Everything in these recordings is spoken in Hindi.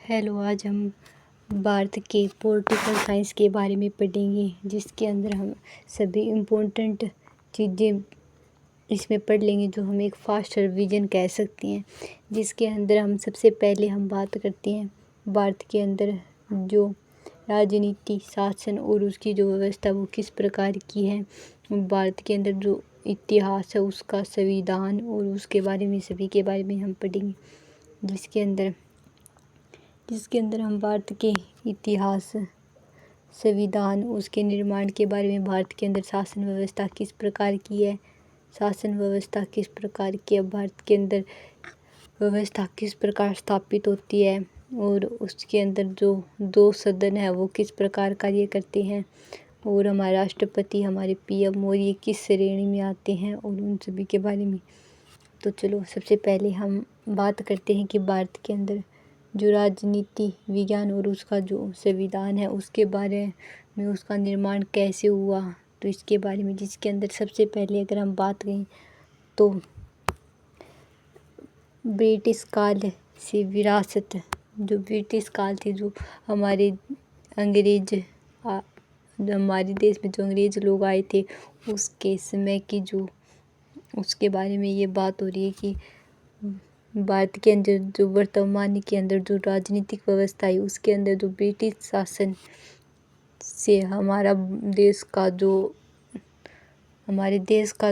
हेलो, आज हम भारत के पॉलिटिकल साइंस के बारे में पढ़ेंगे, जिसके अंदर हम सभी इम्पोर्टेंट चीज़ें इसमें पढ़ लेंगे जो हम एक फास्ट रिवीजन कह सकते हैं। जिसके अंदर हम सबसे पहले हम बात करते हैं भारत के अंदर जो राजनीति, शासन और उसकी जो व्यवस्था वो किस प्रकार की है। भारत के अंदर जो इतिहास है उसका, संविधान और उसके बारे में, सभी के बारे में हम पढ़ेंगे। जिसके अंदर हम भारत के इतिहास, संविधान, उसके निर्माण के बारे में, भारत के अंदर शासन व्यवस्था किस प्रकार की है, भारत के अंदर व्यवस्था किस प्रकार स्थापित होती है, और उसके अंदर जो 2 सदन है वो किस प्रकार कार्य करते हैं, और हमारे राष्ट्रपति, हमारे पीएम और ये किस श्रेणी में आते हैं, और उन सभी के बारे में। तो चलो सबसे पहले हम बात करते हैं कि भारत के अंदर जो राजनीति विज्ञान और उसका जो संविधान है उसके बारे में, उसका निर्माण कैसे हुआ, तो इसके बारे में। जिसके अंदर सबसे पहले अगर हम बात करें तो ब्रिटिश काल से विरासत, जो ब्रिटिश काल थी, जो हमारे हमारे देश में जो अंग्रेज लोग आए थे उसके समय की जो उसके बारे में ये बात हो रही है कि भारत के अंदर जो वर्तमान के अंदर जो राजनीतिक व्यवस्था है उसके अंदर जो ब्रिटिश शासन से हमारे देश का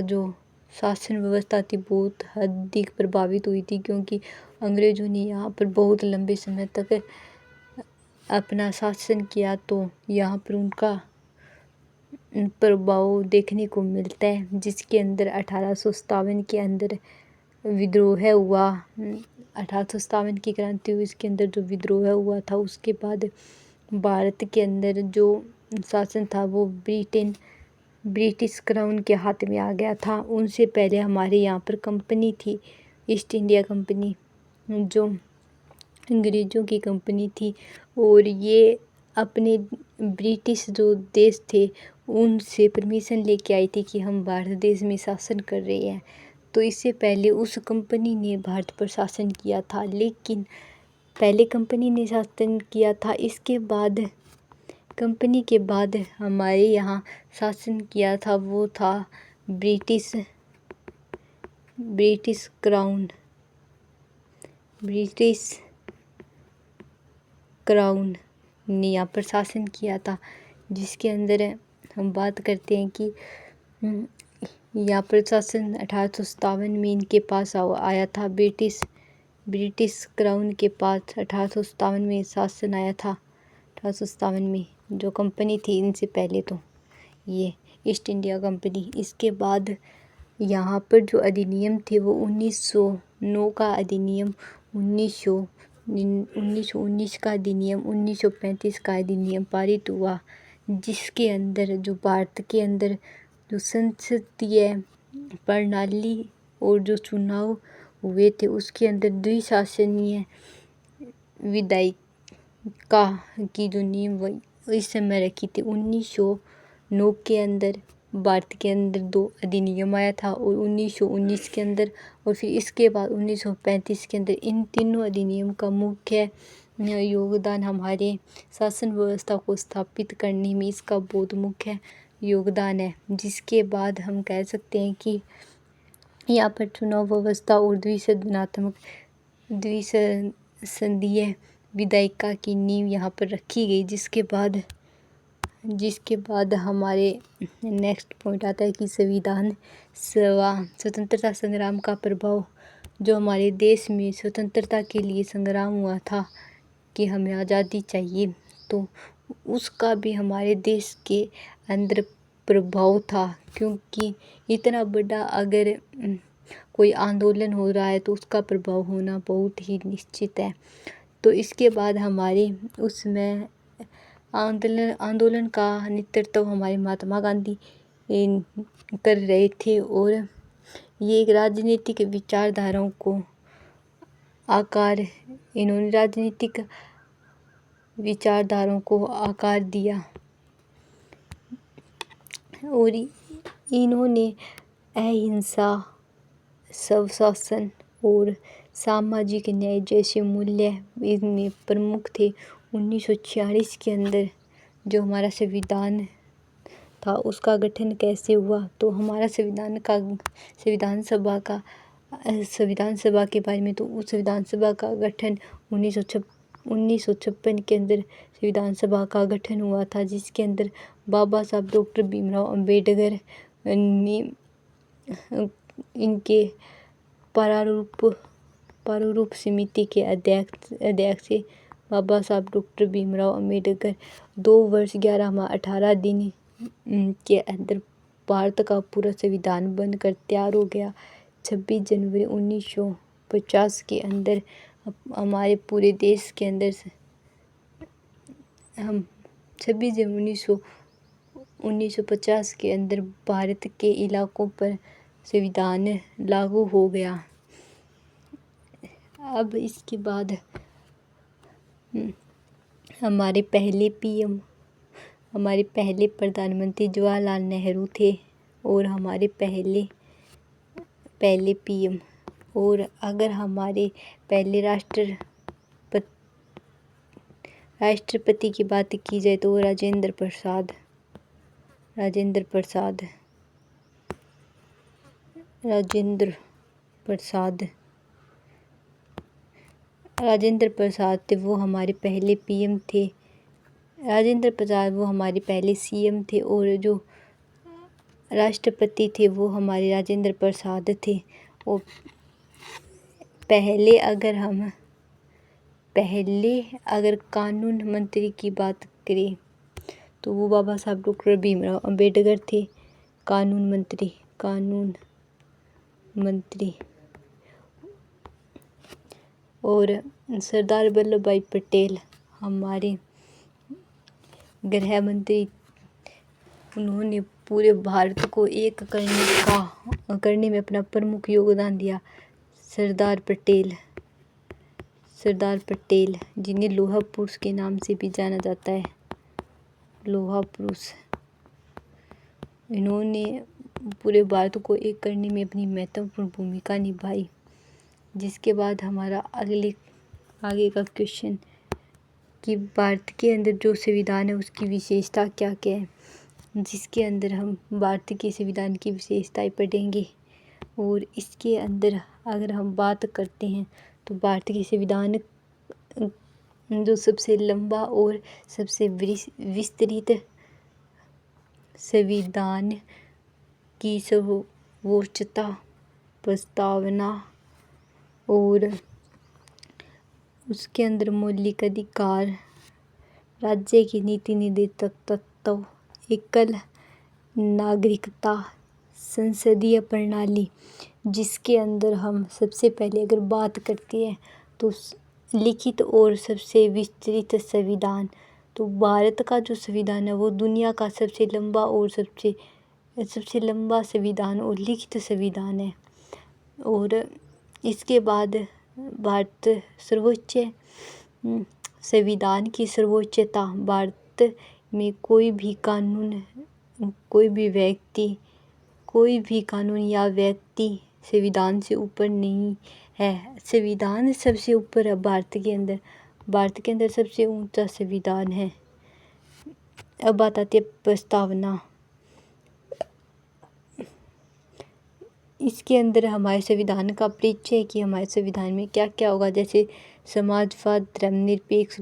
जो शासन व्यवस्था थी बहुत अधिक प्रभावित हुई थी, क्योंकि अंग्रेज़ों ने यहाँ पर बहुत लंबे समय तक अपना शासन किया। तो यहाँ पर उनका प्रभाव देखने को मिलता है। जिसके अंदर 1857 के अंदर विद्रोह हुआ, 1857 की क्रांति हुई। इसके अंदर जो विद्रोह हुआ था उसके बाद भारत के अंदर जो शासन था वो ब्रिटिश क्राउन के हाथ में आ गया था। उनसे पहले हमारे यहाँ पर कंपनी थी, ईस्ट इंडिया कंपनी, जो अंग्रेज़ों की कंपनी थी, और ये अपने ब्रिटिश जो देश थे उनसे परमिशन लेके आई थी कि हम भारत देश में शासन कर रहे हैं। तो इससे पहले उस कंपनी ने भारत पर शासन किया था, लेकिन पहले कंपनी ने शासन किया था, इसके बाद कंपनी के बाद हमारे यहाँ शासन किया था वो था ब्रिटिश क्राउन ने यहाँ पर शासन किया था। जिसके अंदर हम बात करते हैं कि यहाँ पर शासन 1857 में इनके पास आया था। ब्रिटिश क्राउन के पास 1857 में शासन आया था। 1857 में जो कंपनी थी इनसे पहले तो ये ईस्ट इंडिया कंपनी। इसके बाद यहाँ पर जो अधिनियम थे वो 1909 का अधिनियम, 1919 का अधिनियम, 1935 का अधिनियम पारित हुआ। जिसके अंदर जो भारत के अंदर जो संसदीय प्रणाली और जो चुनाव हुए थे उसके अंदर द्विशासनीय विधायिका की जो नींव इस समय रखी थी। 1909 के अंदर भारत के अंदर 2 अधिनियम आया था, और 1919 के अंदर, और फिर इसके बाद 1935 के अंदर। इन तीनों अधिनियम का मुख्य योगदान हमारे शासन व्यवस्था को स्थापित करने में इसका बहुत मुख्य योगदान है। जिसके बाद हम कह सकते हैं कि यहाँ पर चुनाव व्यवस्था और द्विसंदीय विधायिका की नींव यहाँ पर रखी गई। जिसके बाद हमारे नेक्स्ट पॉइंट आता है कि संविधान स्वतंत्रता संग्राम का प्रभाव, जो हमारे देश में स्वतंत्रता के लिए संग्राम हुआ था कि हमें आज़ादी चाहिए, तो उसका भी हमारे देश के अंदर प्रभाव था। क्योंकि इतना बड़ा अगर कोई आंदोलन हो रहा है तो उसका प्रभाव होना बहुत ही निश्चित है। तो इसके बाद हमारे उसमें आंदोलन का नेतृत्व हमारे महात्मा गांधी कर रहे थे, और ये एक राजनीतिक विचारधाराओं को आकार दिया, और इन्होंने अहिंसा, स्वशासन और सामाजिक न्याय जैसे मूल्य इनमें प्रमुख थे। 1946 के अंदर जो हमारा संविधान था उसका गठन कैसे हुआ, तो हमारा संविधान सभा के बारे में, तो उस संविधान सभा का गठन 1956 के अंदर संविधान सभा का गठन हुआ था, जिसके अंदर बाबा साहब डॉक्टर भीमराव अंबेडकर ने इनके प्रारूप समिति के अध्यक्ष बाबा साहब डॉक्टर भीमराव अंबेडकर 2 वर्ष 11 माह 18 दिन के अंदर भारत का पूरा संविधान बनकर तैयार हो गया। 26 जनवरी 1950 के अंदर हमारे पूरे देश के अंदर 26 जनवरी 1950 के अंदर भारत के इलाकों पर संविधान लागू हो गया। अब इसके बाद हमारे पहले प्रधानमंत्री जवाहरलाल नेहरू थे और हमारे पहले पीएम। और अगर हमारे पहले राष्ट्रपति की बात की जाए तो राजेंद्र प्रसाद थे, वो हमारे पहले पीएम थे। राजेंद्र प्रसाद वो हमारे पहले सीएम थे और जो राष्ट्रपति थे वो हमारे राजेंद्र प्रसाद थे। और अगर कानून मंत्री की बात करें तो वो बाबा साहब डॉक्टर भीमराव अंबेडकर थे कानून मंत्री। और सरदार वल्लभ भाई पटेल हमारे गृह मंत्री, उन्होंने पूरे भारत को एक करने में अपना प्रमुख योगदान दिया। सरदार पटेल जिन्हें लोहा पुरुष के नाम से भी जाना जाता है, लोहा पुरुष, इन्होंने पूरे भारत को एक करने में अपनी महत्वपूर्ण भूमिका निभाई। जिसके बाद हमारा आगे का क्वेश्चन कि भारत के अंदर जो संविधान है उसकी विशेषता क्या क्या है, जिसके अंदर हम भारत के संविधान की विशेषताएं पढ़ेंगे। और इसके अंदर अगर हम बात करते हैं तो भारत के संविधान जो सबसे लंबा और सबसे विस्तृत संविधान की सर्वोच्चता प्रस्तावना और उसके अंदर मौलिक अधिकार, राज्य की नीति निर्देशक तत्व, एकल नागरिकता, संसदीय प्रणाली, जिसके अंदर हम सबसे पहले अगर बात करते हैं तो लिखित और सबसे विस्तृत संविधान। तो भारत का जो संविधान है वो दुनिया का सबसे लंबा और सबसे लंबा संविधान और लिखित संविधान है। और इसके बाद भारत संविधान की सर्वोच्चता, भारत में कोई भी कानून या व्यक्ति संविधान से ऊपर नहीं है। संविधान सबसे ऊपर है भारत के अंदर सबसे ऊंचा संविधान है। अब बात आती है प्रस्तावना। इसके अंदर हमारे संविधान का परिचय कि हमारे संविधान में क्या क्या होगा, जैसे समाजवाद, धर्मनिरपेक्ष,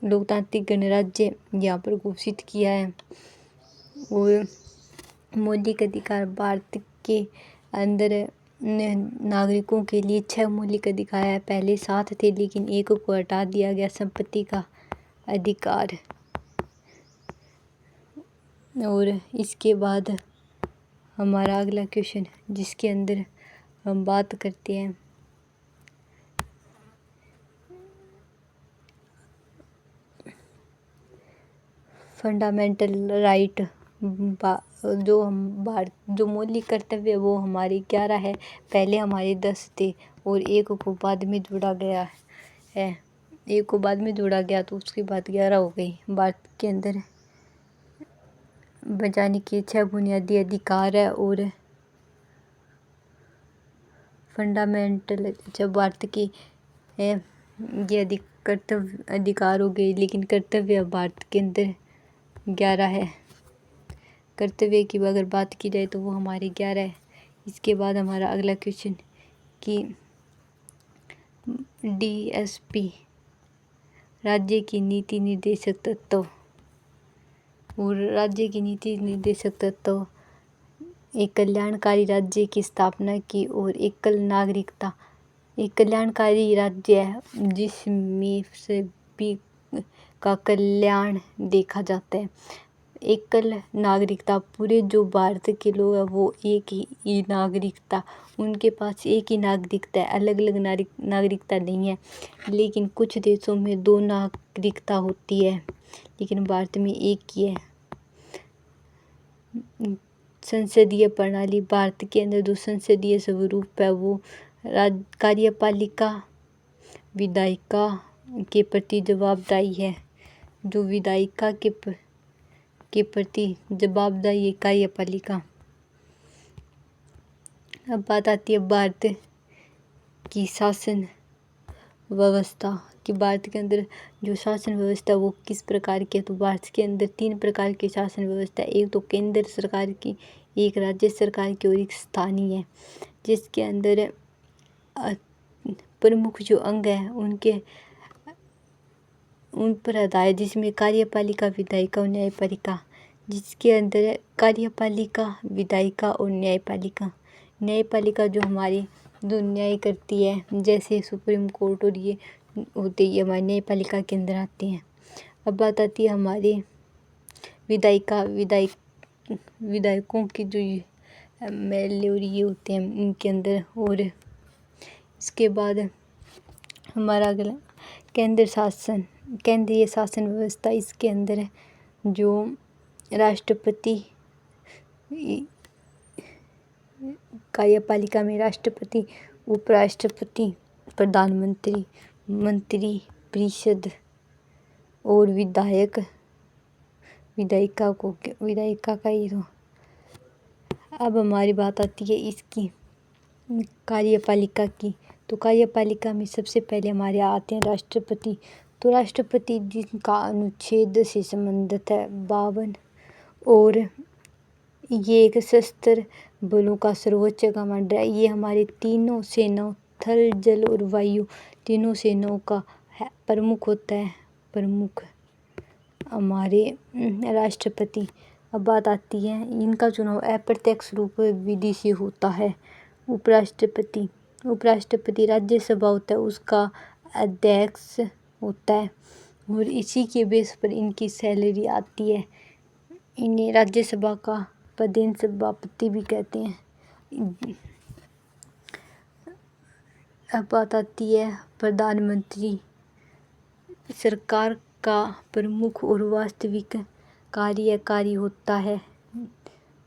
लोकतांत्रिक गणराज्य यहाँ पर घोषित किया है। और मौलिक अधिकार, भारत के अंदर नागरिकों के लिए 6 मौलिक अधिकार है। पहले 7 थे लेकिन एक को हटा दिया गया, संपत्ति का अधिकार। और इसके बाद हमारा अगला क्वेश्चन जिसके अंदर हम बात करते हैं फंडामेंटल राइट, जो मौलिक कर्तव्य वो हमारे 11 है। पहले हमारे 10 थे और एक को बाद में जोड़ा गया है। तो उसके बाद 11 हो गई। भारत के अंदर बचाने के 6 बुनियादी अधिकार है और फंडामेंटल जब भारत की है ये कर्तव्य अधिकार हो गए, लेकिन कर्तव्य अब भारत के अंदर 11 है। कर्तव्य की अगर बात की जाए तो वो हमारे 11 है। इसके बाद हमारा अगला क्वेश्चन कि DSP राज्य की नीति निर्देशक तत्व और राज्य की नीति निर्देशक तत्व एक कल्याणकारी राज्य की स्थापना की और एकल नागरिकता। एक कल्याणकारी राज्य है जिसमें सभी का कल्याण देखा जाता है। एकल नागरिकता, पूरे जो भारत के लोग हैं वो एक ही नागरिकता, उनके पास एक ही नागरिकता है, अलग अलग नागरिकता नहीं है। लेकिन कुछ देशों में 2 नागरिकता होती है, लेकिन भारत में एक ही है। संसदीय प्रणाली, भारत के अंदर जो संसदीय स्वरूप है वो कार्यपालिका विधायिका के प्रति जवाबदारी है। जो विधायिका के प्रति जवाबदारी है कार्यपालिका। अब बात आती है भारत की शासन व्यवस्था कि भारत के अंदर जो शासन व्यवस्था वो किस प्रकार की है। तो भारत के अंदर 3 प्रकार की शासन व्यवस्था है। एक तो केंद्र सरकार की, एक राज्य सरकार की और एक स्थानीय है, जिसके अंदर प्रमुख जो अंग है उन पर आधारित, जिसमें कार्यपालिका विधायिका और न्यायपालिका, जिसके अंदर कार्यपालिका विधायिका और न्यायपालिका। न्यायपालिका जो हमारी जो न्याय करती है, जैसे सुप्रीम कोर्ट और ये होते ही हमारी न्यायपालिका के अंदर आते हैं। अब बात आती है हमारे विधायकों की जो MLA और ये होते हैं उनके अंदर। और इसके बाद हमारा अगला केंद्रीय शासन व्यवस्था। इसके अंदर जो राष्ट्रपति, कार्यपालिका में राष्ट्रपति, उपराष्ट्रपति, प्रधानमंत्री, मंत्री परिषद और विधायिका का ही। तो अब हमारी बात आती है इसकी कार्यपालिका की। तो कार्यपालिका में सबसे पहले हमारे आते हैं राष्ट्रपति। तो राष्ट्रपति जिनका अनुच्छेद से संबंधित है 52 और ये एक सशस्त्र बलों का सर्वोच्च कमांडर है। ये हमारे तीनों सेनाओं, थल, जल और वायु, तीनों सेनाओं का प्रमुख होता है। प्रमुख हमारे राष्ट्रपति। अब बात आती है इनका चुनाव अप्रत्यक्ष रूप विधि से होता है। उपराष्ट्रपति राज्यसभा होता है, उसका अध्यक्ष होता है और इसी के बेस पर इनकी सैलरी आती है। इन्हें राज्यसभा का प्रधान सभापति भी कहते हैं। अब बात आती है प्रधानमंत्री। सरकार का प्रमुख और वास्तविक कार्यकारी होता है।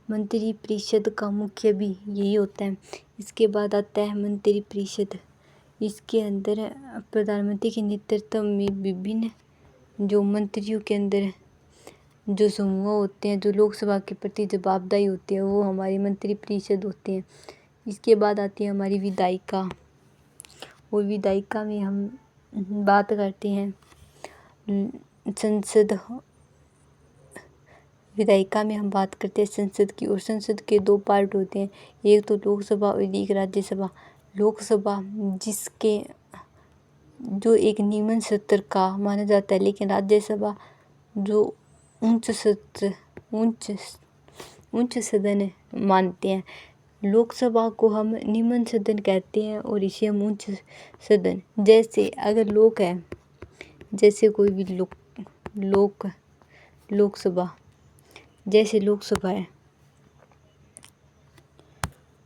मंत्री परिषद का मुख्य भी यही होता है। इसके बाद आता है मंत्री परिषद। इसके अंदर प्रधानमंत्री के नेतृत्व में विभिन्न जो मंत्रियों के अंदर जो समूह होते हैं, जो लोकसभा के प्रति जवाबदारी होती है, वो हमारी मंत्री परिषद होते हैं। इसके बाद आती है हमारी विधायिका। और विधायिका में हम बात करते हैं संसद। विधायिका में हम बात करते हैं संसद की। और संसद के 2 पार्ट होते हैं, एक तो लोकसभा और एक राज्यसभा। लोकसभा जिसके जो एक निम्न सत्र का माना जाता है, लेकिन राज्यसभा जो उच्च सदन मानते हैं। लोकसभा को हम निम्न सदन कहते हैं और इसे हम उच्च सदन। जैसे अगर लोक है, जैसे कोई भी लोकसभा, जैसे लोकसभा है,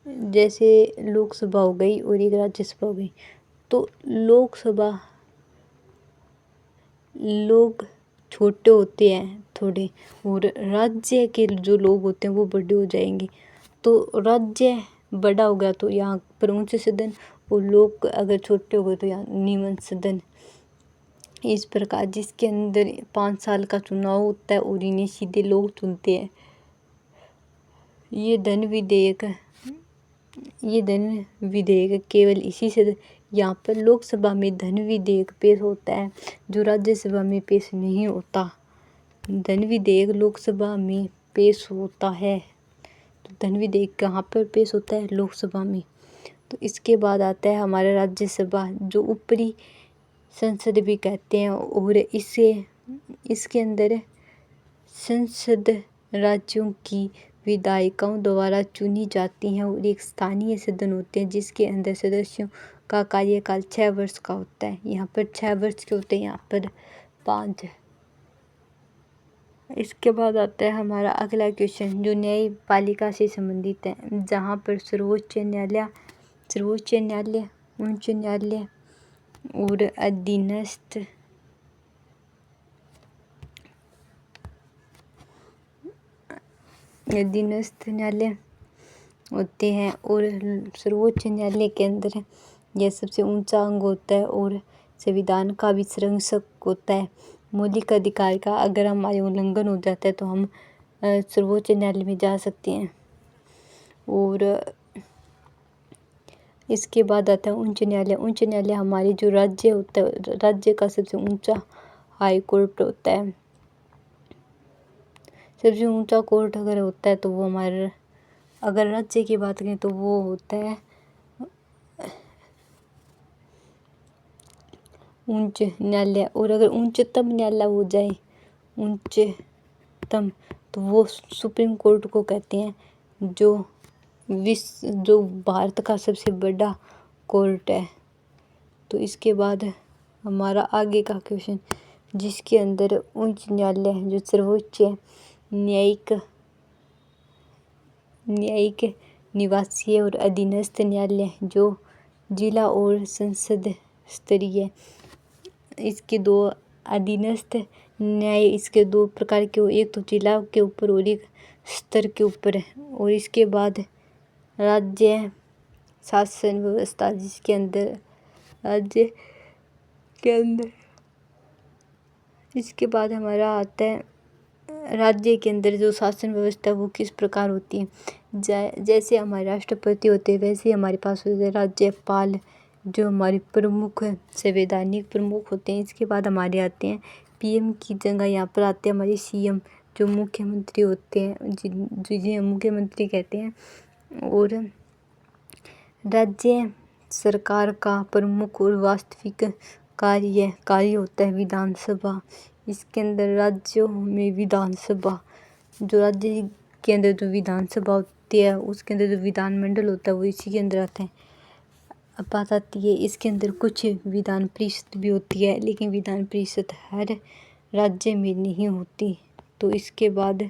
जैसे लोकसभा हो गई और एक राज्यसभा हो गई। तो लोकसभा लोग छोटे होते हैं थोड़े, और राज्य के जो लोग होते हैं वो बड़े हो जाएंगे। तो राज्य बड़ा हो गया तो यहाँ पर उच्च सदन, और लोग अगर छोटे हो गए तो यहाँ निम्न सदन। इस प्रकार जिसके अंदर 5 साल का चुनाव होता है और इन्हें सीधे लोग चुनते हैं। ये धन विधेयक ये धन विधेयक केवल इसी से यहाँ पर लोकसभा में धन विधेयक पेश होता है जो राज्यसभा में पेश नहीं होता। धन विधेयक लोकसभा में पेश होता है, तो धन विधेयक कहाँ पर पेश होता है? लोकसभा में। तो इसके बाद आता है हमारा राज्यसभा, जो ऊपरी संसद भी कहते हैं, और इसके अंदर संसद राज्यों की विधायिकाओं द्वारा चुनी जाती हैं और एक स्थानीय सदन होते हैं जिसके अंदर सदस्यों का कार्यकाल 6 वर्ष का होता है। यहाँ पर 6 वर्ष के होते हैं, यहाँ पर 5। इसके बाद आता है हमारा अगला क्वेश्चन जो न्यायपालिका से संबंधित है, जहाँ पर सर्वोच्च न्यायालय, उच्च न्यायालय और अधीनस्थ न्यायालय होते हैं। और सर्वोच्च न्यायालय के अंदर यह सबसे ऊंचा अंग होता है और संविधान का भी संरक्षक होता है। मौलिक अधिकार का अगर हमारे उल्लंघन हो जाता है तो हम सर्वोच्च न्यायालय में जा सकते हैं। और इसके बाद आता है उच्च न्यायालय। उच्च न्यायालय हमारे जो राज्य होता है, राज्य का सबसे ऊंचा हाई कोर्ट होता है। सबसे ऊंचा कोर्ट अगर होता है तो वो हमारे, अगर राज्य की बात करें तो वो होता है उच्च न्यायालय। और अगर उच्चतम न्यायालय हो जाए, उच्चतम, तो वो सुप्रीम कोर्ट को कहते हैं, जो भारत का सबसे बड़ा कोर्ट है। तो इसके बाद हमारा आगे का क्वेश्चन, जिसके अंदर उच्च न्यायालय जो सर्वोच्च न्यायिक निवासीय और अधीनस्थ न्यायालय जो जिला और संसद स्तरीय, इसके 2 अधीनस्थ न्याय, इसके 2 प्रकार के, एक तो जिला के ऊपर और एक स्तर के ऊपर है। और इसके बाद राज्य शासन व्यवस्था, जिसके अंदर राज्य के अंदर, इसके बाद हमारा आता है राज्य के अंदर जो शासन व्यवस्था वो किस प्रकार होती है। जैसे हमारे राष्ट्रपति होते हैं वैसे हमारे पास होते हैं राज्यपाल, जो हमारे प्रमुख संवैधानिक प्रमुख होते हैं। इसके बाद हमारे आते हैं पीएम की जगह यहाँ पर आते हैं हमारे सीएम, जो मुख्यमंत्री होते हैं, जिन्हें मुख्यमंत्री कहते हैं। और राज्य सरकार का प्रमुख और वास्तविक कार्य होता है विधानसभा। इसके अंदर राज्यों में विधानसभा, जो राज्य के अंदर जो विधानसभा होती है उसके अंदर जो विधानमंडल होता है वो इसी के अंदर आता है। अब बात आती है इसके अंदर कुछ विधान परिषद भी होती है, लेकिन विधान परिषद हर राज्य में नहीं होती। तो इसके बाद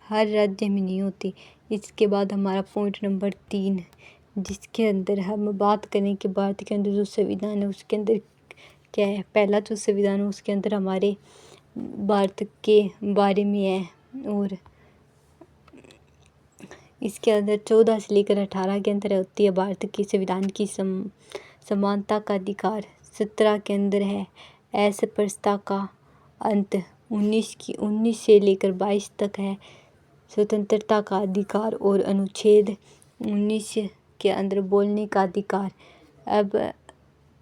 हर राज्य में नहीं होती। इसके बाद हमारा पॉइंट नंबर 3, जिसके अंदर हम बात करें कि भारत के अंदर जो संविधान है उसके अंदर क्या है। पहला जो संविधान है उसके अंदर हमारे भारत के बारे में है, और इसके अंदर 14 से लेकर 18 के अंदर होती है भारत के संविधान की समानता का अधिकार। 17 के अंदर है अस्पृश्यता का अंत। 19 से लेकर 22 तक है स्वतंत्रता का अधिकार, और अनुच्छेद 19 के अंदर बोलने का अधिकार। अब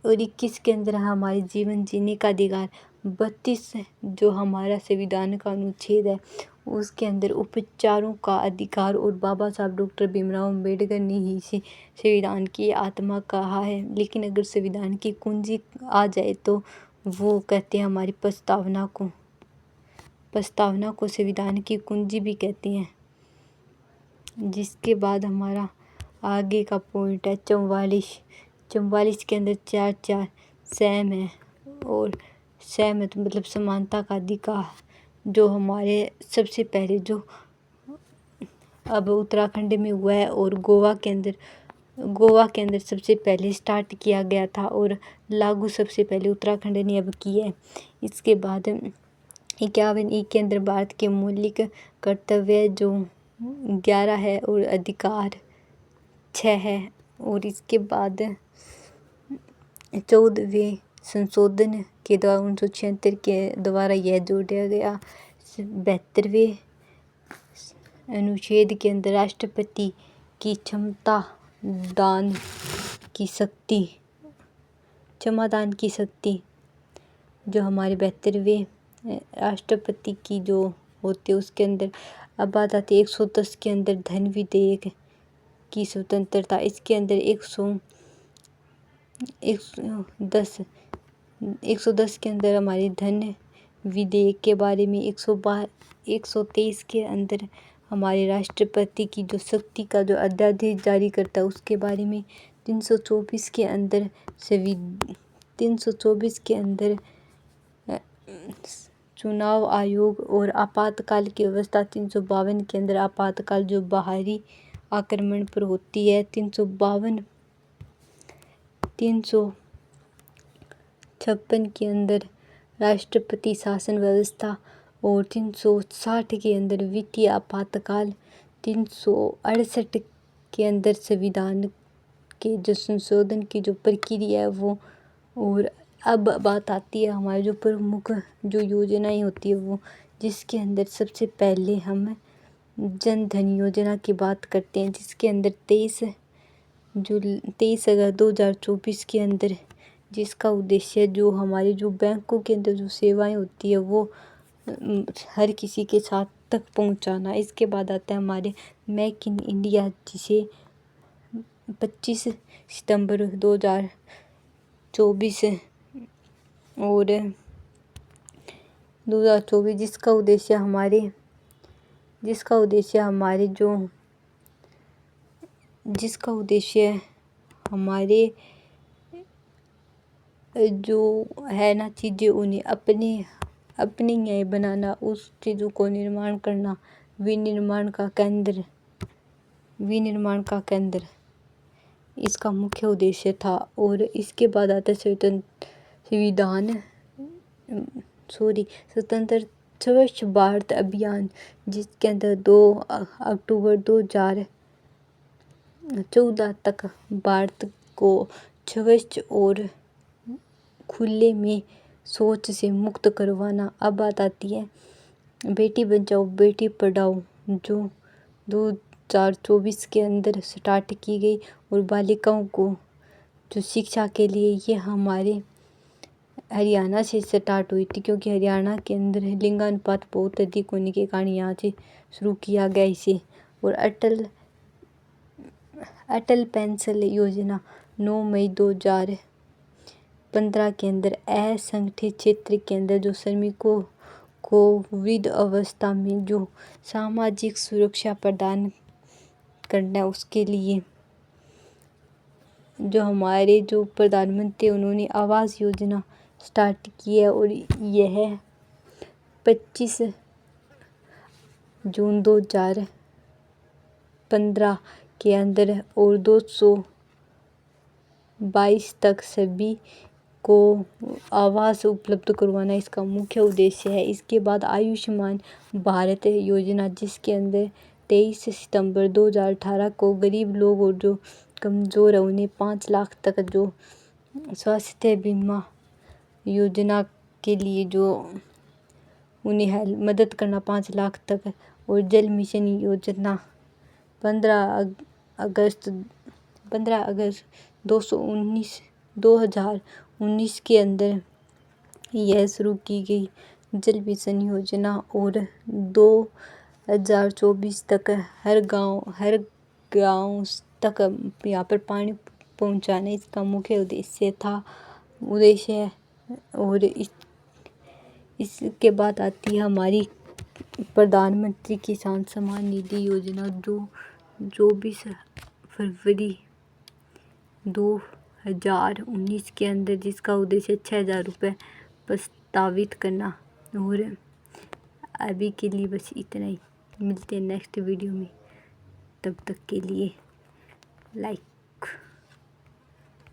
और 21 के अंदर हमारे जीवन जीने का अधिकार। 32 जो हमारा संविधान का अनुच्छेद है उसके अंदर उपचारों का अधिकार, और बाबा साहब डॉक्टर भीमराव अम्बेडकर ने ही इसे संविधान की आत्मा कहा है। लेकिन अगर संविधान की कुंजी आ जाए तो वो कहते हैं हमारी प्रस्तावना को संविधान की कुंजी भी कहते हैं। जिसके बाद हमारा आगे का पॉइंट है 44 के अंदर 4 सेम है, और सहमत मतलब समानता का अधिकार, जो हमारे सबसे पहले जो अब उत्तराखंड में हुआ है, और गोवा के अंदर सबसे पहले स्टार्ट किया गया था, और लागू सबसे पहले उत्तराखंड ने अब किया है। इसके बाद 51 के अंदर भारत के मौलिक कर्तव्य जो 11 है और अधिकार 6 है। और इसके बाद 14वें संशोधन के द्वारा 1976 के द्वारा यह जोड़ा गया। 72वें अनुच्छेद के अंदर राष्ट्रपति की क्षमादान की शक्ति जो हमारे 72वें राष्ट्रपति की जो होते उसके अंदर। अब बात आती है 110 के अंदर धन विधेयक की स्वतंत्रता। इसके अंदर 110 के अंदर हमारी धन विधेयक के बारे में, 123 के अंदर हमारे राष्ट्रपति की जो शक्ति का जो अध्यादेश जारी करता है उसके बारे में, 324 के अंदर 324 के अंदर चुनाव आयोग और आपातकाल की व्यवस्था, 352 के अंदर आपातकाल जो बाहरी आक्रमण पर होती है, 356 के अंदर राष्ट्रपति शासन व्यवस्था और 360 के अंदर वित्तीय आपातकाल, 368 के अंदर संविधान के जो संशोधन की जो प्रक्रिया है वो। और अब बात आती है हमारे जो प्रमुख जो योजनाएं होती है वो, जिसके अंदर सबसे पहले हम जन धन योजना की बात करते हैं, जिसके अंदर 23 अगस्त 2024 के अंदर जिसका उद्देश्य जो हमारे जो बैंकों के अंदर जो सेवाएं होती है वो हर किसी के साथ तक पहुंचाना। इसके बाद आता है हमारे मेक इन इंडिया, जिसे 25 सितंबर 2024 और 2024 जिसका उद्देश्य हमारे जो है ना चीज़ें उन्हें अपनी ही बनाना, उस चीज़ों को निर्माण करना, विनिर्माण का केंद्र इसका मुख्य उद्देश्य था। और इसके बाद आता है स्वतंत्र स्वच्छ भारत अभियान, जिसके अंदर 2 अक्टूबर 2014 तक भारत को स्वच्छ और खुले में शौच से मुक्त करवाना। अब बात आती है बेटी बचाओ बेटी पढ़ाओ जो 2024 के अंदर स्टार्ट की गई और बालिकाओं को जो शिक्षा के लिए ये हमारे हरियाणा से स्टार्ट हुई थी, क्योंकि हरियाणा के अंदर लिंगानुपात बहुत अधिक होने के कारण यहाँ से शुरू किया गया इसे। और अटल पेंशन योजना 9 मई 2015 के अंदर असंगठित क्षेत्र के अंदर जो श्रमिकों को वृद्ध अवस्था में जो सामाजिक सुरक्षा प्रदान करना, उसके लिए जो हमारे जो प्रधानमंत्री उन्होंने आवास योजना स्टार्ट की है। और यह 25 जून 2015 के अंदर और 222 तक सभी को आवास उपलब्ध करवाना इसका मुख्य उद्देश्य है। इसके बाद आयुष्मान भारत योजना, जिसके अंदर 23 सितंबर 2018 को गरीब लोग और जो कमज़ोर है उन्हें 5 लाख तक जो स्वास्थ्य बीमा योजना के लिए जो उन्हें मदद करना 5 लाख तक। और जल मिशन योजना 15 अगस्त 2019 के अंदर यह शुरू की गई जल मिशन योजना। और 2024 तक हर गांव तक यहाँ पर पानी पहुँचाना इसका मुख्य उद्देश्य है। और इसके बाद आती है हमारी प्रधानमंत्री किसान सम्मान निधि योजना जो 24 फरवरी 2019 के अंदर, जिसका उद्देश्य 6,000 रुपये प्रस्तावित करना। और अभी के लिए बस इतना ही, मिलते हैं नेक्स्ट वीडियो में, तब तक के लिए लाइक